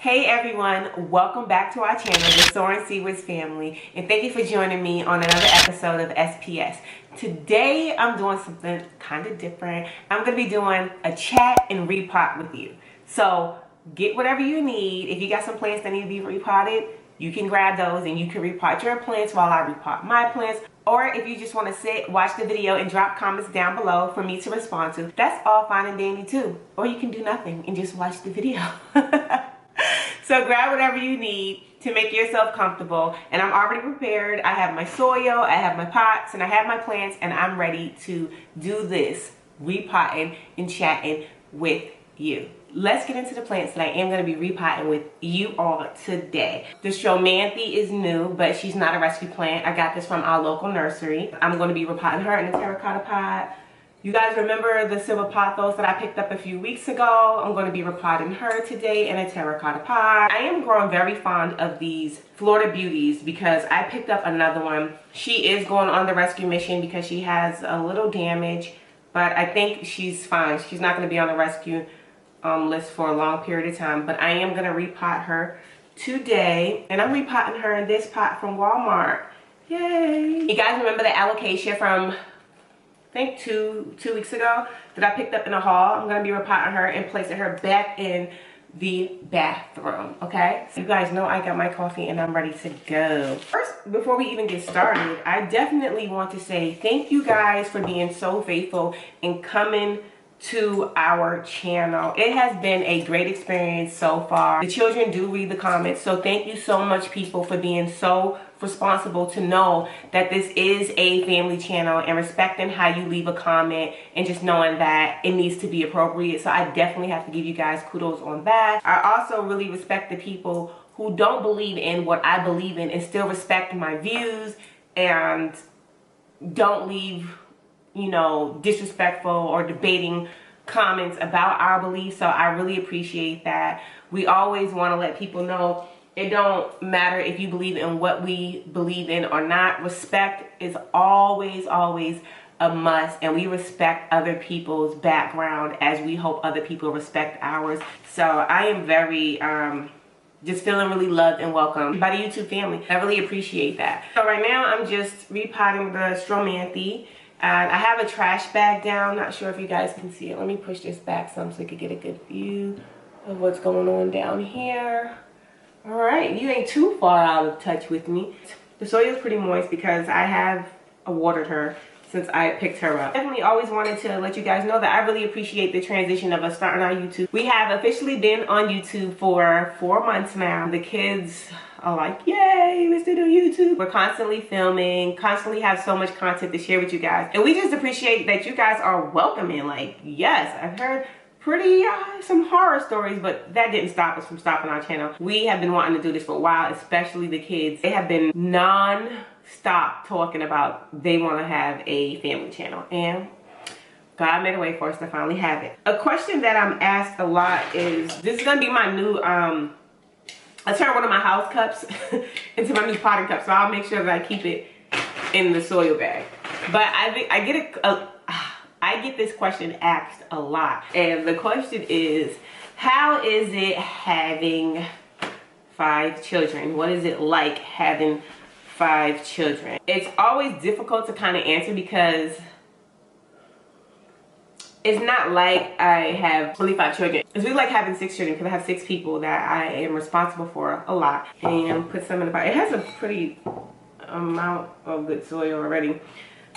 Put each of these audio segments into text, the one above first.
Hey everyone, welcome back to our channel, the SOARERS family, and thank you for joining me on another episode of SPS. Today I'm doing something kind of different. I'm going to be doing a chat and repot with you. So get whatever you need. If you got some plants that need to be repotted, you can grab those and you can repot your plants while I repot my plants. Or if you just want to sit, watch the video, and drop comments down below for me to respond to, that's all fine and dandy too. Or you can do nothing and just watch the video. So grab whatever you need to make yourself comfortable. And I'm already prepared. I have my soil, I have my pots, and I have my plants, and I'm ready to do this repotting and chatting with you. Let's get into the plants that I am going to be repotting with you all today. The Stromanthe is new, but she's not a rescue plant. I got this from our local nursery. I'm going to be repotting her in a terracotta pot. You guys remember the silver pothos that I picked up a few weeks ago? I'm going to be repotting her today in a terracotta pot. I am growing very fond of these Florida Beauties because I picked up another one. She is going on the rescue mission because she has a little damage, but I think she's fine. She's not going to be on the rescue list for a long period of time, but I am going to repot her today, and I'm repotting her in this pot from Walmart. Yay! You guys remember the alocasia from I think two weeks ago that I picked up in a haul? I'm going to be repotting her and placing her back in the bathroom, okay? So you guys know I got my coffee and I'm ready to go. First, before we even get started, I definitely want to say thank you guys for being so faithful and coming to our channel. It has been a great experience so far. The children do read the comments, so thank you so much, people, for being so responsible to know that this is a family channel and respecting how you leave a comment and just knowing that it needs to be appropriate. So I definitely have to give you guys kudos on that. I also really respect the people who don't believe in what I believe in and still respect my views and don't leave, you know, disrespectful or debating comments about our beliefs. So I really appreciate that. We always want to let people know it don't matter if you believe in what we believe in or not. Respect is always a must, and we respect other people's background as we hope other people respect ours. So I am very just feeling really loved and welcomed by the YouTube family. I really appreciate that. So right now I'm just repotting the Stromanthe. And I have a trash bag down. Not sure if you guys can see it. Let me push this back some so you can get a good view of what's going on down here. All right, you ain't too far out of touch with me. The soil is pretty moist because I have watered her since I picked her up. Definitely always wanted to let you guys know that I really appreciate the transition of us starting on YouTube. We have officially been on YouTube for 4 months now. The kids are like, yay, we're still doing YouTube. We're constantly filming, constantly have so much content to share with you guys. And we just appreciate that you guys are welcoming. Like, yes, I've heard pretty some horror stories, but that didn't stop us from stopping our channel. We have been wanting to do this for a while, especially the kids. They have been non-stop talking about they want to have a family channel, and God made a way for us to finally have it. A question that I'm asked a lot is, this is gonna be my new I turned one of my house cups into my new potting cup, so I'll make sure that I keep it in the soil bag. But I get this question asked a lot, and the question is, how is it having 5 children? What is it like having 5 children? It's always difficult to kind of answer because it's not like I have only 5 children. It's really like having 6 children because I have 6 people that I am responsible for a lot. And put some in the pot. It has a pretty amount of good soil already,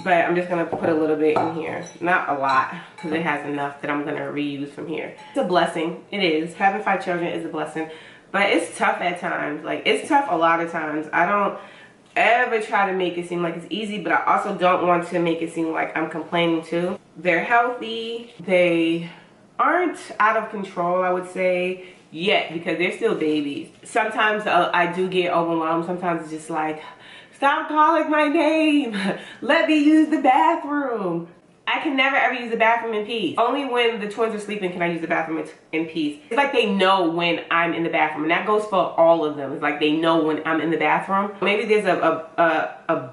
but I'm just gonna put a little bit in here. Not a lot, because it has enough that I'm gonna reuse from here. It's a blessing. It is. Having 5 children is a blessing, but it's tough at times. Like, it's tough a lot of times. I don't ever try to make it seem like it's easy, but I also don't want to make it seem like I'm complaining too. They're healthy. They aren't out of control, I would say, yet, because they're still babies. Sometimes I do get overwhelmed. Sometimes it's just like, stop calling my name. Let me use the bathroom. I can never ever use the bathroom in peace. Only when the twins are sleeping can I use the bathroom in peace. It's like they know when I'm in the bathroom, and that goes for all of them. It's like they know when I'm in the bathroom. Maybe there's a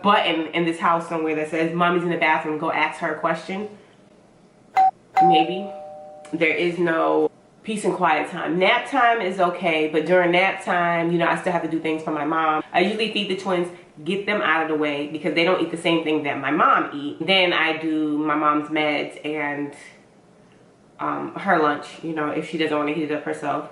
button in this house somewhere that says, Mommy's in the bathroom, go ask her a question. Maybe. There is no peace and quiet time. Nap time is okay, but during nap time, you know, I still have to do things for my mom. I usually feed the twins, get them out of the way because they don't eat the same thing that my mom eat. Then I do my mom's meds and her lunch, you know, if she doesn't want to heat it up herself.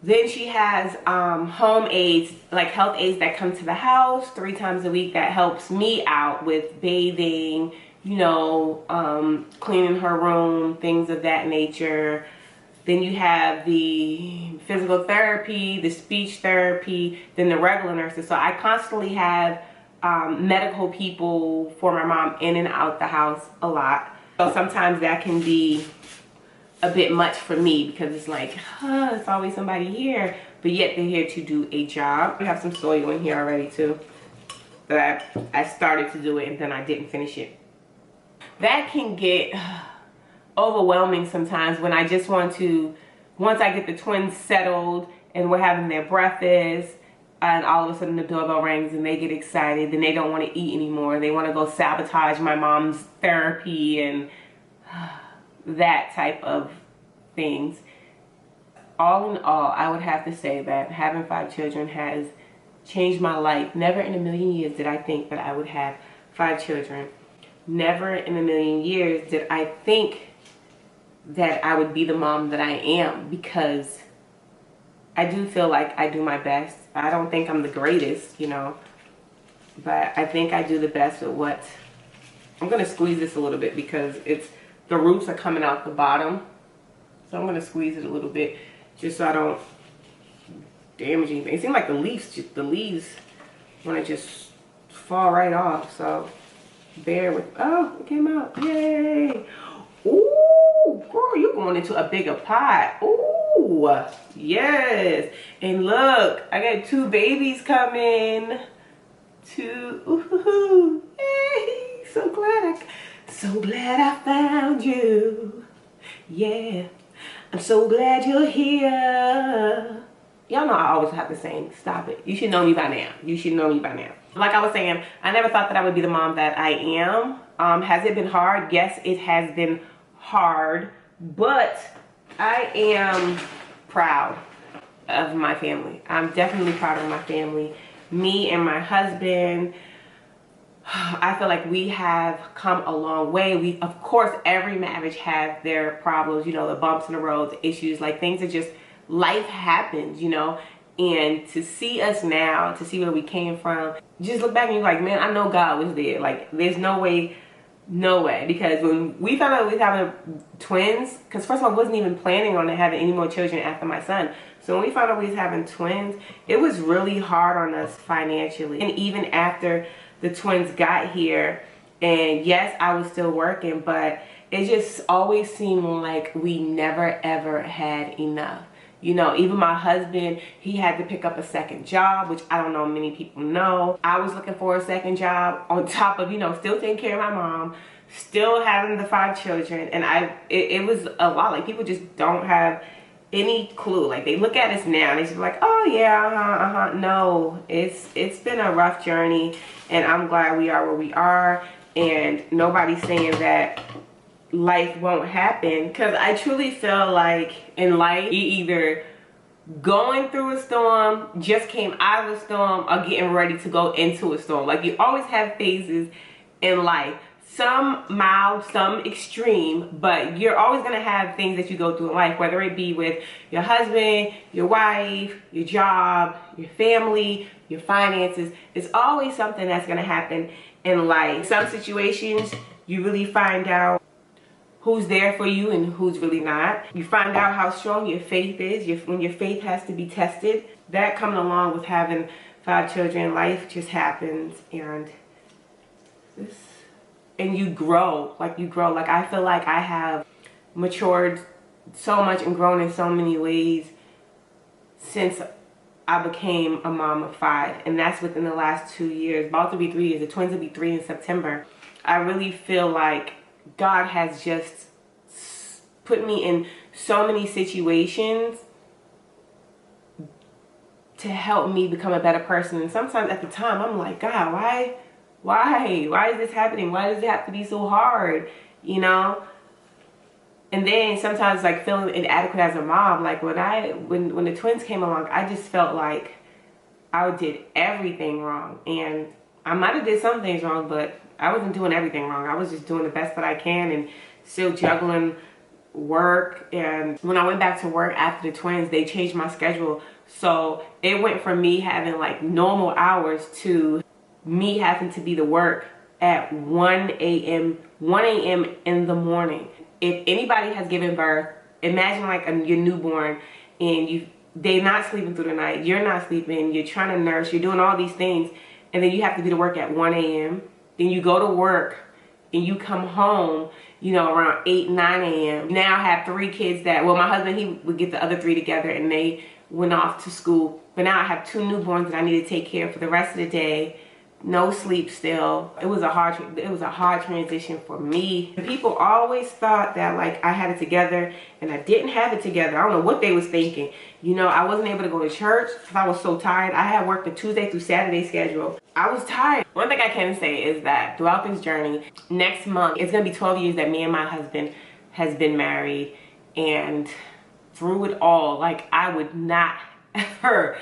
Then she has home aides, like health aides that come to the house 3 times a week that helps me out with bathing, you know, cleaning her room, things of that nature. Then you have the physical therapy, the speech therapy, then the regular nurses. So I constantly have medical people for my mom in and out the house a lot. So sometimes that can be a bit much for me because it's like, it's always somebody here, but yet they're here to do a job. We have some soil in here already too, but I started to do it and then I didn't finish it. That can get overwhelming sometimes when I just want to, once I get the twins settled and we're having their breakfast and all of a sudden the doorbell rings and they get excited, then they don't want to eat anymore. They want to go sabotage my mom's therapy and that type of things. All in all, I would have to say that having 5 children has changed my life. Never in a million years did I think that I would have 5 children. Never in a million years did I think that I would be the mom that I am, because I do feel like I do my best. I don't think I'm the greatest, you know, but I think I do the best with what. I'm going to squeeze this a little bit because the roots are coming out the bottom. So I'm going to squeeze it a little bit just so I don't damage anything. It seems like the leaves want to just fall right off. So bear with, oh, it came out. Yay. Ooh, girl, you're going into a bigger pot. Ooh, yes. And look, I got 2 babies coming. 2, ooh, yay. So glad I found you. Yeah, I'm so glad you're here. Y'all know I always have to sing. Stop it. You should know me by now. You should know me by now. Like I was saying, I never thought that I would be the mom that I am. Has it been hard? Yes, it has been hard. But I am proud of my family. I'm definitely proud of my family. Me and my husband, I feel like we have come a long way. Of course, every marriage has their problems, you know, the bumps in the road, the issues, like things are just, life happens, you know. And to see us now, to see where we came from, just look back and you're like, man, I know God was there. Like, there's no way. Because when we found out we were having twins, because first of all, I wasn't even planning on having any more children after my son. So when we found out we was having twins, it was really hard on us financially. And even after the twins got here, and yes, I was still working, but it just always seemed like we never ever had enough. You know, even my husband, he had to pick up a second job, which I don't know many people know. I was looking for a second job on top of, you know, still taking care of my mom, still having the 5 children. And it was a lot. Like, people just don't have any clue. Like, they look at us now and they're just like, oh yeah, no, it's been a rough journey, and I'm glad we are where we are, and nobody's saying that life won't happen, because I truly feel like in life, you either going through a storm, just came out of a storm, or getting ready to go into a storm. Like, you always have phases in life, some mild, some extreme, but you're always going to have things that you go through in life, whether it be with your husband, your wife, your job, your family, your finances. It's always something that's going to happen in life. Some situations, you really find out who's there for you and who's really not. You find out how strong your faith is, when your faith has to be tested. That coming along with having 5 children, life just happens, and you grow. Like, I feel like I have matured so much and grown in so many ways since I became a mom of 5, and that's within the last 2 years. About to be 3 years. The twins will be 3 in September. I really feel like God has just put me in so many situations to help me become a better person. And sometimes at the time, I'm like, God, why is this happening? Why does it have to be so hard? You know? And then sometimes like feeling inadequate as a mom. Like when the twins came along, I just felt like I did everything wrong. And I might have did some things wrong, but I wasn't doing everything wrong. I was just doing the best that I can and still juggling work. And when I went back to work after the twins, they changed my schedule. So it went from me having like normal hours to me having to be to work at 1 a.m. in the morning. If anybody has given birth, imagine like your newborn and they're not sleeping through the night, you're not sleeping, you're trying to nurse, you're doing all these things, and then you have to be to work at 1 a.m. Then you go to work and you come home, you know, around 8, 9 a.m. Now I have 3 kids that, well, my husband, he would get the other 3 together and they went off to school. But now I have 2 newborns that I need to take care of for the rest of the day. No sleep still. It was a hard transition for me. People always thought that like I had it together and I didn't have it together. I don't know what they was thinking. You know, I wasn't able to go to church because I was so tired. I had worked a Tuesday through Saturday schedule. I was tired. One thing I can say is that throughout this journey, next month, it's gonna be 12 years that me and my husband has been married. And through it all, like I would not ever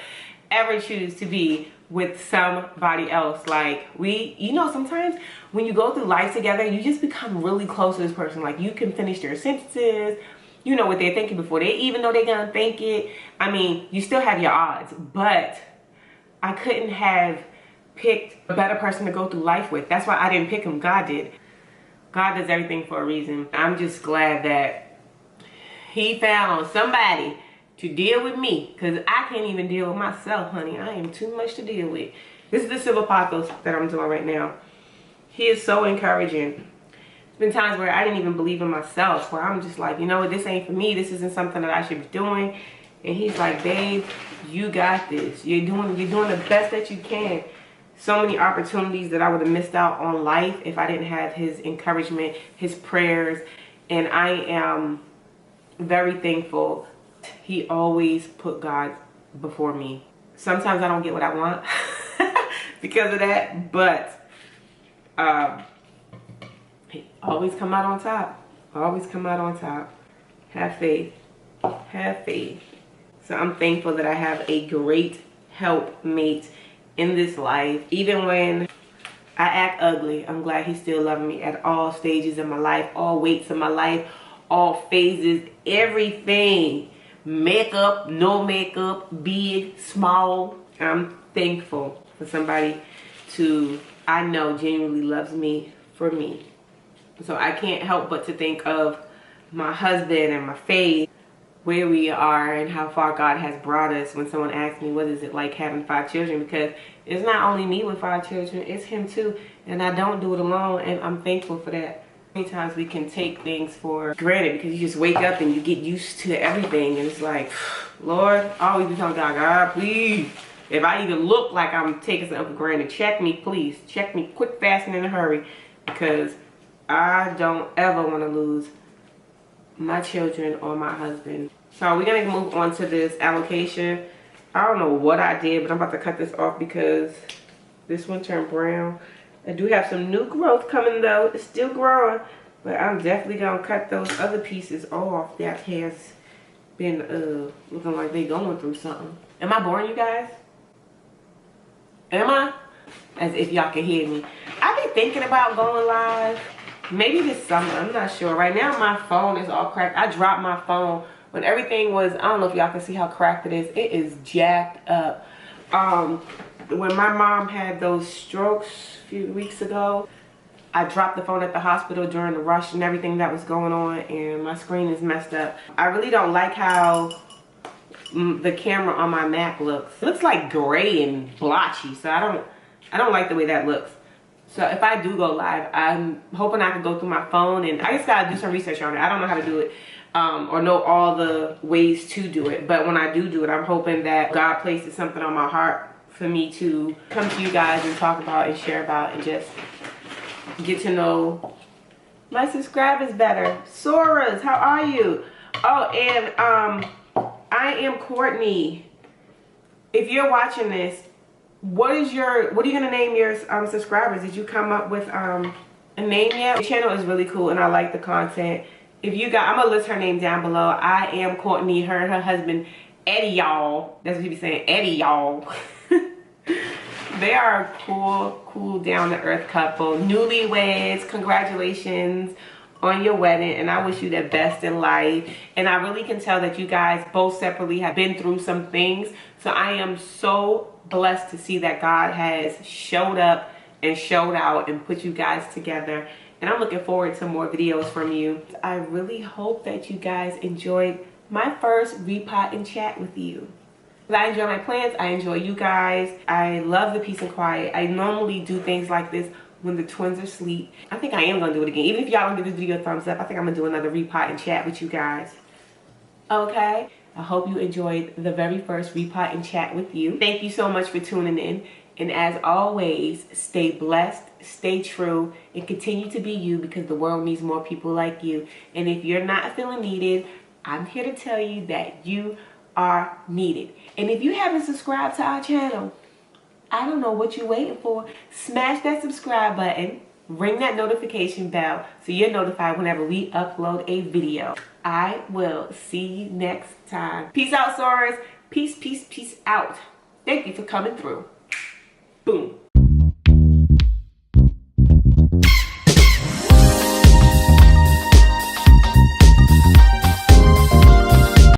choose to be with somebody else. Like you know, sometimes when you go through life together, you just become really close to this person. Like you can finish their sentences, you know what they're thinking before they even know they're gonna think it. I mean, you still have your odds, but I couldn't have picked a better person to go through life with. That's why I didn't pick him. God did. God does everything for a reason. I'm just glad that he found somebody to deal with me, because I can't even deal with myself, honey. I am too much to deal with. This is the silver pothos that I'm doing right now. He is so encouraging. There's been times where I didn't even believe in myself, where I'm just like, you know what, this ain't for me. This isn't something that I should be doing. And he's like, babe, you got this. You're doing the best that you can. So many opportunities that I would have missed out on life if I didn't have his encouragement, his prayers. And I am very thankful. He always put God before me. Sometimes I don't get what I want because of that, but he always come out on top. Always come out on top. Have faith. Have faith. So I'm thankful that I have a great helpmate in this life. Even when I act ugly, I'm glad he's still loving me at all stages of my life, all weights of my life, all phases, everything. Makeup, no makeup, big, small. I'm thankful for somebody I know genuinely loves me for me. So I can't help but to think of my husband and my faith, where we are and how far God has brought us. When someone asks me what is it like having 5 children, because it's not only me with 5 children, it's him too, and I don't do it alone, and I'm thankful for that. Many times we can take things for granted because you just wake up and you get used to everything, and it's like, Lord, always be telling God, God, please, if I even look like I'm taking something for granted, check me, please. Check me quick, fast, and in a hurry, because I don't ever want to lose my children or my husband. So we're going to move on to this allocation. I don't know what I did, but I'm about to cut this off because this one turned brown. I do have some new growth coming though. It's still growing, but I'm definitely going to cut those other pieces off that has been looking like they going through something. Am I boring you guys? Am I? As if y'all can hear me. I be thinking about going live maybe this summer. I'm not sure. Right now my phone is all cracked. I dropped my phone when everything was, I don't know if y'all can see how cracked it is. It is jacked up. When my mom had those strokes a few weeks ago, I dropped the phone at the hospital during the rush and everything that was going on, and my screen is messed up. I really don't like how the camera on my Mac looks. It looks like gray and blotchy, so I don't like the way that looks. So if I do go live, I'm hoping I can go through my phone, and I just gotta do some research on it. I don't know how to do it or know all the ways to do it, but when I do it, I'm hoping that God places something on my heart for me to come to you guys and talk about and share about and just get to know my subscribers better. SOARERS, how are you? Oh, and I am Kourtney. If you're watching this, what are you gonna name your subscribers? Did you come up with a name yet? The channel is really cool and I like the content. If you got, I'm gonna list her name down below. I am Kourtney, her and her husband Eddie, y'all. That's what he be saying, Eddie, y'all. They are a cool, down-to-earth couple. Newlyweds, congratulations on your wedding, and I wish you the best in life. And I really can tell that you guys both separately have been through some things. So I am so blessed to see that God has showed up and showed out and put you guys together. And I'm looking forward to more videos from you. I really hope that you guys enjoyed my first repot and chat with you. I enjoy my plants. I enjoy you guys. I love the peace and quiet. I normally do things like this when the twins are asleep. I think I am going to do it again. Even if y'all don't give this video a thumbs up, I think I'm going to do another repot and chat with you guys. Okay? I hope you enjoyed the very first repot and chat with you. Thank you so much for tuning in. And as always, stay blessed, stay true, and continue to be you, because the world needs more people like you. And if you're not feeling needed, I'm here to tell you that you are needed. And if you haven't subscribed to our channel, I don't know what you're waiting for. Smash that subscribe button, ring that notification bell so you're notified whenever we upload a video. I will see you next time. Peace out, SOARERS. Peace out. Thank you for coming through. Boom.